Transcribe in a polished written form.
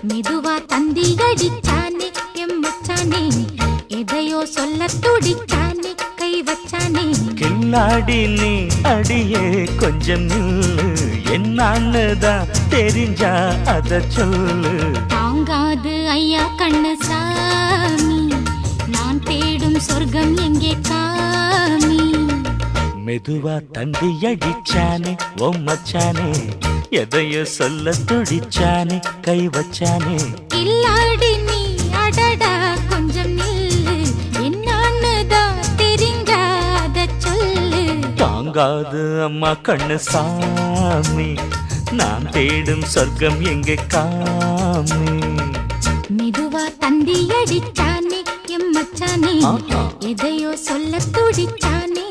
மெதுவா தந்தி அடிச்சானே எம்மச்சானே எதையோ சொல்ல துடிச்சானே கை வச்சானே கில்லாடி நீ அடியே கொஞ்சம் நில்லு என்னான்னுதான் தெரிஞ்சா அத சொல்லு தாங்காது ஐயா கண்ணு சாமி நான் தேடும் சொர்க்கம் எங்கே காமி மெதுவா தந்தி அடிச்சானே ஓ மச்சானே எதையோ சொல்ல துடிச்சானே கை வச்சானே கில்லாடி நீ அடடா கொஞ்சம் நில்லு என்னான்னுதான் தெரிஞ்சாத சொல்லு தாங்காது அம்மா கண்ணு சாமி நான் தேடும் சொர்க்கம் எங்கே காமி மெதுவா தந்தி அடிச்சானே எம்மச்சானே எதையோ சொல்ல துடிச்சானே